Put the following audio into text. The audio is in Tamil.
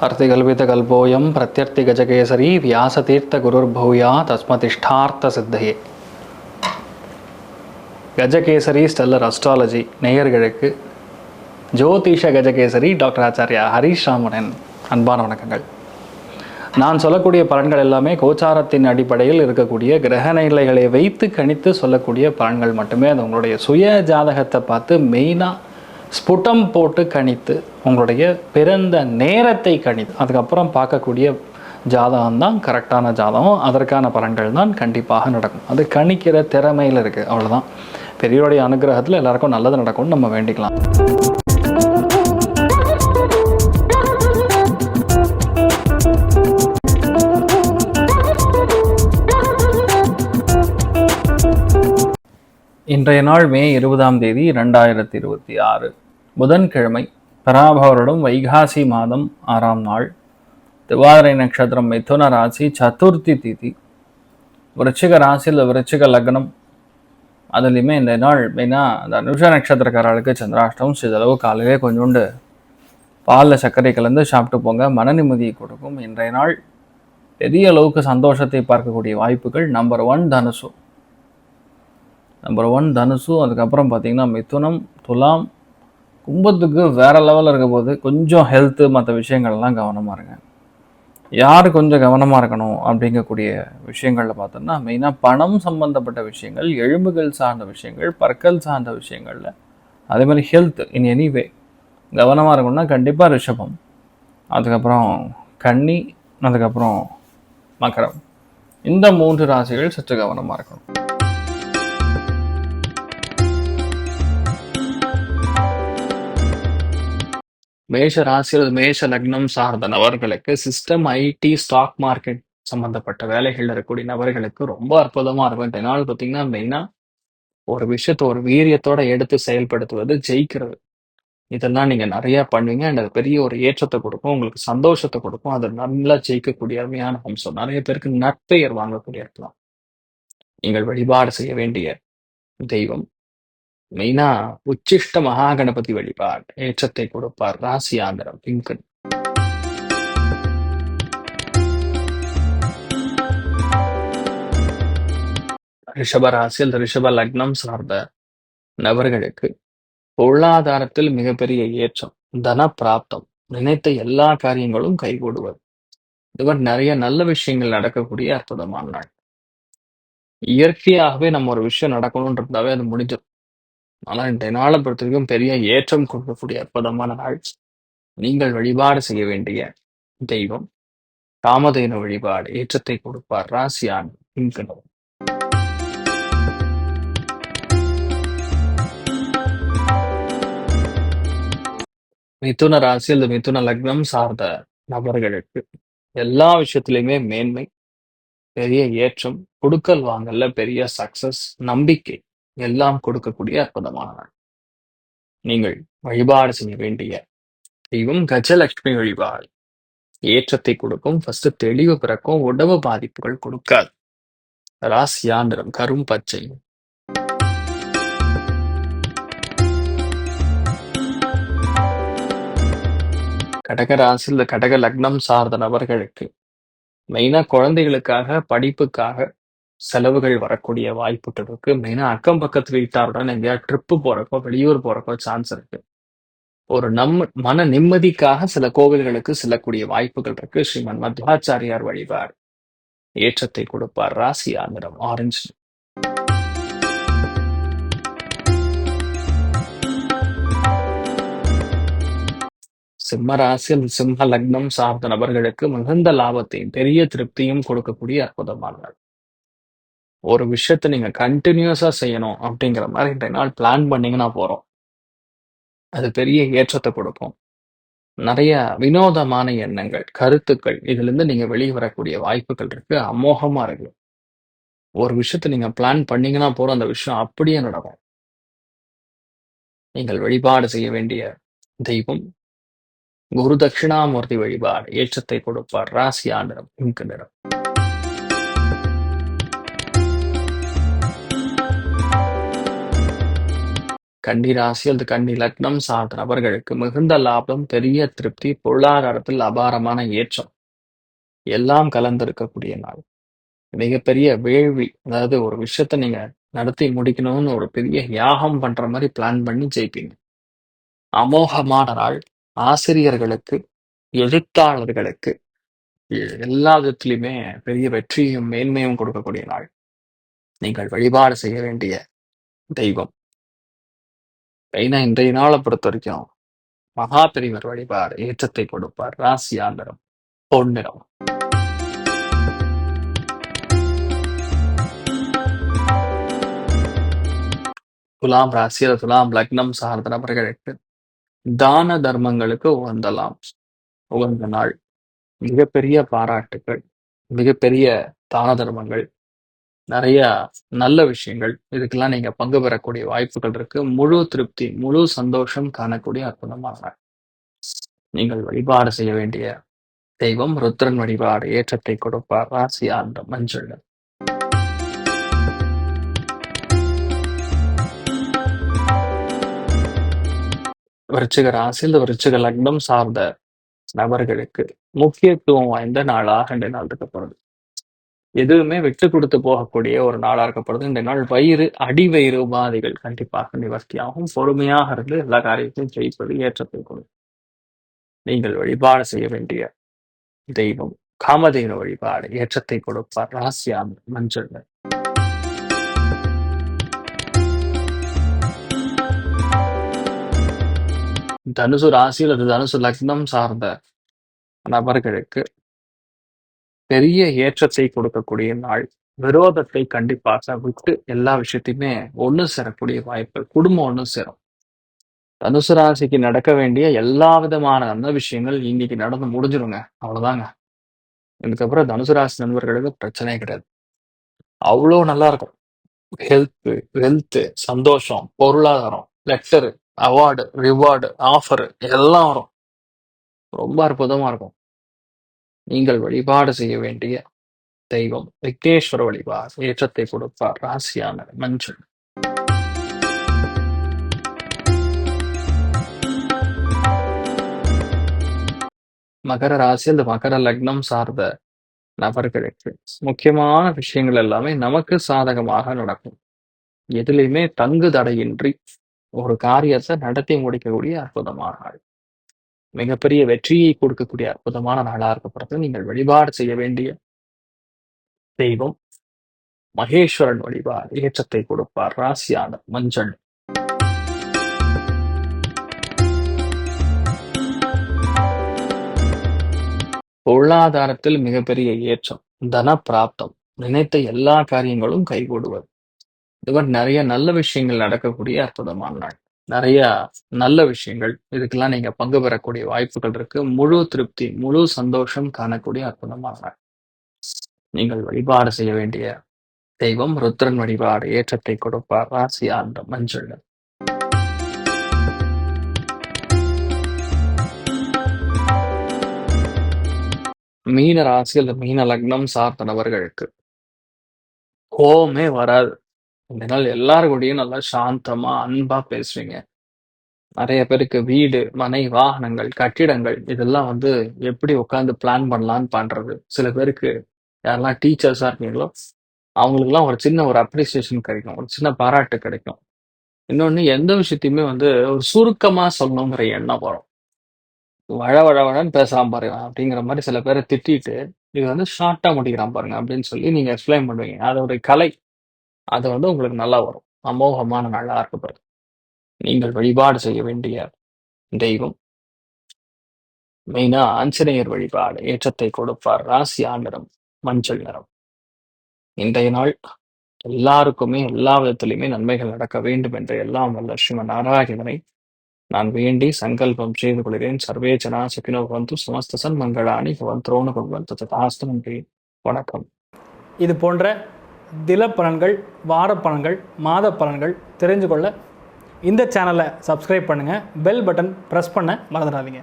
अर्तिकल्पितकल्पोऽयं प्रत्यर्थिगजकेसरी व्यासतीर्थगुरुर्भूया तस्मतिष्ठार्த்த சித்தையே. கஜகேசரி ஸ்டெல்லர் அஸ்ட்ராலஜி நேயர்களுக்கு ஜோதிஷ கஜகேசரி டாக்டர் ஆச்சாரியா ஹரீஷ் ராமனின் அன்பான வணக்கங்கள். நான் சொல்லக்கூடிய பலன்கள் எல்லாமே கோச்சாரத்தின் அடிப்படையில் இருக்கக்கூடிய கிரக நிலைகளை வைத்து கணித்து சொல்லக்கூடிய பலன்கள் மட்டுமே. அது உங்களுடைய சுய ஜாதகத்தை பார்த்து மெயினாக ஸ்புட்டம் போட்டு கணித்து உங்களுடைய பிறந்த நேரத்தை கணித்து அதுக்கப்புறம் பார்க்கக்கூடிய ஜாதகம் தான் கரெக்டான ஜாதகம். அதற்கான பலன்கள் தான் கண்டிப்பாக நடக்கும். அது கணிக்கிற திறமையில் இருக்குது, அவ்வளோதான். பெரியோருடைய அனுகிரகத்தில் எல்லாருக்கும் நல்லது நடக்கும்னு நம்ம வேண்டிக்கலாம். இன்றைய நாள் மே 20 2026 புதன்கிழமை, பராபவரிடம் வைகாசி மாதம் 6ஆம் நாள், திருவாதிரை நட்சத்திரம், மிதுன ராசி, சதுர்த்தி திதி, விருச்சிக ராசியில் விருச்சிக லக்னம். அதுலேயுமே இந்த நாள் மெயினாக அந்த அனுஷ நட்சத்திரக்காரர்களுக்கு சந்திராஷ்டம். சிறிதளவு காலையிலே கொஞ்சோண்டு பாலில் சர்க்கரை கலந்து சாப்பிட்டு போங்க, மன நிம்மதியை கொடுக்கும். இன்றைய நாள் பெரிய அளவுக்கு சந்தோஷத்தை பார்க்கக்கூடிய வாய்ப்புகள். நம்பர் 1 தனுசு. அதுக்கப்புறம் பார்த்திங்கன்னா மிதுனம், துலாம், கும்பத்துக்கு வேறு லெவலில் இருக்க போது கொஞ்சம் ஹெல்த்து மற்ற விஷயங்கள்லாம் கவனமாக இருங்க. யார் கொஞ்சம் கவனமாக இருக்கணும் அப்படிங்கக்கூடிய விஷயங்களில் பார்த்தோம்னா மெயினாக பணம் சம்பந்தப்பட்ட விஷயங்கள், எலும்புகள் சார்ந்த விஷயங்கள், பற்கள் சார்ந்த விஷயங்களில், அதே மாதிரி ஹெல்த் இன் எனிவே கவனமாக இருக்கணும்னா கண்டிப்பாக ரிஷபம், அதுக்கப்புறம் கன்னி, அதுக்கப்புறம் மகரம். இந்த 3 ராசிகள் சற்று கவனமாக இருக்கணும். மேஷ ராசியில் மேஷ லக்னம் சார்ந்த நபர்களுக்கு சிஸ்டம், ஐடி, ஸ்டாக் மார்க்கெட் சம்பந்தப்பட்ட வேலைகள் இருக்கக்கூடிய நபர்களுக்கு ரொம்ப அற்புதமா இருக்கும். இந்த நாள் பார்த்தீங்கன்னா மெயினா ஒரு விஷயத்த ஒரு வீரியத்தோட எடுத்து செயல்படுத்துவது, ஜெயிக்கிறது, இதெல்லாம் நீங்க நிறைய பண்ணுவீங்க. அண்ட் அது பெரிய ஒரு ஏற்றத்தை கொடுக்கும், உங்களுக்கு சந்தோஷத்தை கொடுக்கும். அது நல்லா ஜெயிக்கக்கூடிய அருமையான அம்சம். நிறைய பேருக்கு நற்பெயர் வாங்கக்கூடிய இருக்கலாம். நீங்கள் வழிபாடு செய்ய வேண்டிய தெய்வம் மெயினா உச்சிஷ்ட மகாகணபதி வழிபாடு ஏற்றத்தை கொடுப்பார். ராசி ஆந்திரம், பிங்க். ரிஷப ராசியில் ரிஷப லக்னம் சார்ந்த நபர்களுக்கு பொருளாதாரத்தில் மிகப்பெரிய ஏற்றம், தன பிராப்தம், நினைத்த எல்லா காரியங்களும் கைகூடுவது, இதுவரை நிறைய நல்ல விஷயங்கள் நடக்கக்கூடிய அற்புதமான நாள். இயற்கையாகவே நம்ம ஒரு விஷயம் நடக்கணும்ன்றதாவே அது முடிஞ்சிடும். ஆனால் இந்த நாளை பொறுத்த வரைக்கும் பெரிய ஏற்றம் கொடுக்கக்கூடிய அற்புதமான நாள். நீங்கள் வழிபாடு செய்ய வேண்டிய தெய்வம் காமதேனு வழிபாடு ஏற்றத்தை கொடுப்பார். ராசியான் பிங்க். மிதுன ராசியில் மிதுன லக்னம் சார்ந்த நபர்களுக்கு எல்லா விஷயத்திலையுமே மேன்மை, பெரிய ஏற்றம், கொடுக்கல் வாங்கல்ல பெரிய சக்சஸ், நம்பிக்கை எல்லாம் கொடுக்கக்கூடிய அற்புதமான நாள். நீங்கள் வழிபாடு செய்ய வேண்டிய தெய்வம் கஜலட்சுமி வழிபாடு ஏற்றத்தை கொடுக்கும். ஃபர்ஸ்ட் தெளிவு பிறக்கும், உடம்பு பாதிப்புகள் கொடுக்காது. ராசியாந்திரம் கரும் பச்சை. கடக ராசியில் கடக லக்னம் சார்ந்த நபர்களுக்கு மெயினா குழந்தைகளுக்காக, படிப்புக்காக செலவுகள் வரக்கூடிய வாய்ப்புகள் இருக்கு. மெயினா அக்கம் பக்கத்து வீட்டாருடன் எங்கேயாவது ட்ரிப்பு போறக்கோ, வெளியூர் போறக்கோ சான்ஸ் இருக்கு. ஒரு மன நிம்மதிக்காக சில கோவில்களுக்கு செல்லக்கூடிய வாய்ப்புகள் இருக்கு. ஸ்ரீமன் மத்வாச்சாரியார் வழிபாடு ஏற்றத்தை கொடுப்பார். ராசி ஆந்திரம் ஆரஞ்சு. சிம்ம ராசியில் சிம்ம லக்னம் சார்ந்த நபர்களுக்கு மிகுந்த லாபத்தையும் பெரிய திருப்தியும் கொடுக்கக்கூடிய அற்புதமான நாள். ஒரு விஷயத்த நீங்க கண்டினியூஸா செய்யணும் அப்படிங்கிற மாதிரி இன்றைய நாள் பிளான் பண்ணீங்கன்னா போறோம், அது பெரிய ஏற்றத்தை கொடுக்கும். நிறைய வினோதமான எண்ணங்கள், கருத்துக்கள், இதுல இருந்து நீங்க வெளியே வரக்கூடிய வாய்ப்புகள் இருக்கு. அமோகமா இருக்கு. ஒரு விஷயத்த நீங்க பிளான் பண்ணீங்கன்னா போறோம், அந்த விஷயம் அப்படியே நடக்கும். நீங்கள் வழிபாடு செய்ய வேண்டிய தெய்வம் குரு தட்சிணாமூர்த்தி வழிபாடு ஏற்றத்தை கொடுப்பார். ராசி ஆந்திரம் பிங்க் நிறம். கன்னி ராசி அல்லது கன்னி லக்னம் சார்ந்த நபர்களுக்கு மிகுந்த லாபம், பெரிய திருப்தி, பொருளாதாரத்தில் அபாரமான ஏற்றம் எல்லாம் கலந்திருக்கக்கூடிய நாள். மிகப்பெரிய வேள்வி, அதாவது ஒரு விஷயத்த நீங்க நடத்தி முடிக்கணும்னு ஒரு பெரிய யாகம் பண்ற மாதிரி பிளான் பண்ணி ஜெயிப்பீங்க. அமோகமான நாள். ஆசிரியர்களுக்கு, எழுத்தாளர்களுக்கு எல்லா விதத்திலுமே பெரிய வெற்றியும் மேன்மையும் கொடுக்கக்கூடிய நாள். நீங்கள் வழிபாடு செய்ய வேண்டிய தெய்வம், மெயினா இன்றைய நாளை பொறுத்த வரைக்கும் மகா பெரியவர் வழிபாடு ஏற்றத்தை கொடுப்பார். ராசி ஆண்டரம் பொன்னிறம். துலாம் ராசி அல்லது துலாம் லக்னம் சார்ந்த நபர்களுக்கு தான தர்மங்களுக்கு உகந்த நாள். மிகப்பெரிய பாராட்டுக்கள், மிகப்பெரிய தான தர்மங்கள், நிறைய நல்ல விஷயங்கள், இதுக்கெல்லாம் நீங்க பங்கு பெறக்கூடிய வாய்ப்புகள் இருக்கு. முழு திருப்தி, முழு சந்தோஷம் காணக்கூடிய அற்புதமான நாள். நீங்கள் வழிபாடு செய்ய வேண்டிய தெய்வம் ருத்ரன் வழிபாடு ஏற்றத்தை கொடுப்பார். ராசி ஆண்ட மஞ்சள். விருச்சிக ராசியில் விருச்சிக லக்னம் சார்ந்த நபர்களுக்கு முக்கியத்துவம் வாய்ந்த நாளாக இந்த நாள் இருக்கப்படுது. எதுவுமே விட்டு கொடுத்து போகக்கூடிய ஒரு நாளா இருக்கப்படுது. இந்த நாள் அடிவயிறு உபாதைகள் கண்டிப்பாக நிவர்த்தியாகும். பொறுமையாக இருந்து எல்லா காரியத்தையும் ஜெயிப்பது ஏற்றத்தை கொடுக்கும். நீங்கள் வழிபாடு செய்ய வேண்டிய தெய்வம் காமதேவ வழிபாடு ஏற்றத்தை கொடுப்பார். ராசியாம் மஞ்சள். தனுசு ராசி அல்லது தனுசு லக்னம் சார்ந்த நபர்களுக்கு பெரிய ஏற்றத்தை கொடுக்கக்கூடிய நாள். விரோதத்தை கண்டிப்பாக விட்டு எல்லா விஷயத்தையுமே ஒண்ணு சேரக்கூடிய வாய்ப்பு. குடும்பம் ஒண்ணு சேரும். தனுசு ராசிக்கு நடக்க வேண்டிய எல்லா விதமான நல்ல விஷயங்கள் இன்னைக்கு நடந்து முடிஞ்சிருங்க. அவ்வளவுதாங்க. இதுக்கப்புறம் தனுசு ராசி நண்பர்களுக்கு பிரச்சனையே கிடையாது. அவ்வளோ நல்லா இருக்கும். வெல்த், சந்தோஷம், பொருளாதாரம், லெட்டரு, அவார்டு, ரிவார்டு, ஆஃபர் எல்லாம் வரும். ரொம்ப அற்புதமா இருக்கும். நீங்கள் வழிபாடு செய்ய வேண்டிய தெய்வம் விக்னேஸ்வர வழிபாடு ஏற்றத்தை கொடுப்பார். ராசியான மஞ்சள். மகர ராசி அந்த மகர லக்னம் சார்ந்த நபர்களுக்கு முக்கியமான விஷயங்கள் எல்லாமே நமக்கு சாதகமாக நடக்கும். எதுலையுமே தங்கு தடையின்றி ஒரு காரியத்தை நடத்தி முடிக்கக்கூடிய அற்புதமான நாள். மிகப்பெரிய வெற்றியை கொடுக்கக்கூடிய அற்புதமான நாளா இருக்கப்படுறது. நீங்கள் வழிபாடு செய்ய வேண்டிய தெய்வம் மகேஸ்வரன் வழிபாடு ஏற்றத்தை கொடுப்பார். ராசியான மஞ்சள். பொருளாதாரத்தில் மிகப்பெரிய ஏற்றம், தன பிராப்தம், நினைத்த எல்லா காரியங்களும் கைகூடுவது. இதுவரை நிறைய நல்ல விஷயங்கள் நடக்கக்கூடிய அற்புதமான நாள். நிறைய நல்ல விஷயங்கள், இதுக்கெல்லாம் நீங்க பங்கு பெறக்கூடிய வாய்ப்புகள் இருக்கு. முழு திருப்தி, முழு சந்தோஷம் காணக்கூடிய அற்புதமான நாள். நீங்கள் வழிபாடு செய்ய வேண்டிய தெய்வம் ருத்ரன் வழிபாடு ஏற்றத்தை கொடுப்பார். ராசி ஆண்ட மஞ்சள். மீன ராசி அல்லது மீன லக்னம் சார்ந்த நபர்களுக்கு கோவமே வராது. இந்த நாள் எல்லாருக்கூடயும் நல்லா சாந்தமா அன்பா பேசுவீங்க. நிறைய பேருக்கு வீடு, மனை, வாகனங்கள், கட்டிடங்கள் இதெல்லாம் எப்படி உட்காந்து பிளான் பண்ணலான்னு பண்றது. சில பேருக்கு யாரெல்லாம் டீச்சர்ஸா இருக்கீங்களோ அவங்களுக்குலாம் ஒரு சின்ன ஒரு அப்ரிசியேஷன் கிடைக்கும், ஒரு சின்ன பாராட்டு கிடைக்கும். இன்னொன்னு எந்த விஷயத்தையுமே ஒரு சுருக்கமா சொல்லணுங்கிற எண்ணம் வரும். வழவழன்னு பேசுறான் பாருங்க அப்படிங்கிற மாதிரி சில பேரை திட்டிட்டு இது ஷார்ட்டா முடிக்கிறான் பாருங்க அப்படின்னு சொல்லி நீங்க எக்ஸ்பிளைன் பண்ணுவீங்க. அதோட கலை அது உங்களுக்கு நல்லா வரும். அமோகமான நல்லா இருக்கப்படுது. நீங்கள் வழிபாடு செய்ய வேண்டிய தெய்வம் மெயினா ஆஞ்சநேயர் வழிபாடு ஏற்றத்தை கொடுப்பார். ராசி ஆண்டரம் மஞ்சள் நிறம். இன்றைய நாள் எல்லாருக்குமே எல்லா விதத்திலுமே நன்மைகள் நடக்க வேண்டும் என்ற எல்லாம் வல்ல ஸ்ரீமன் நாராயணனை நான் வேண்டி சங்கல்பம் செய்து கொள்கிறேன். சர்வே ஜனா சுகினோ பவந்து சமஸ்த சன்மங்களானி பவந்தோனு பவந்து ததாஸ்து. நன்றி, வணக்கம். இது போன்ற தில பலன்கள், வார பலன்கள், மாத பலன்கள் தெரிஞ்சு கொள்ள இந்த சேனலை சப்ஸ்கிரைப் பண்ணுங்கள். பெல் பட்டன் ப்ரெஸ் பண்ண மறந்துடாதீங்க.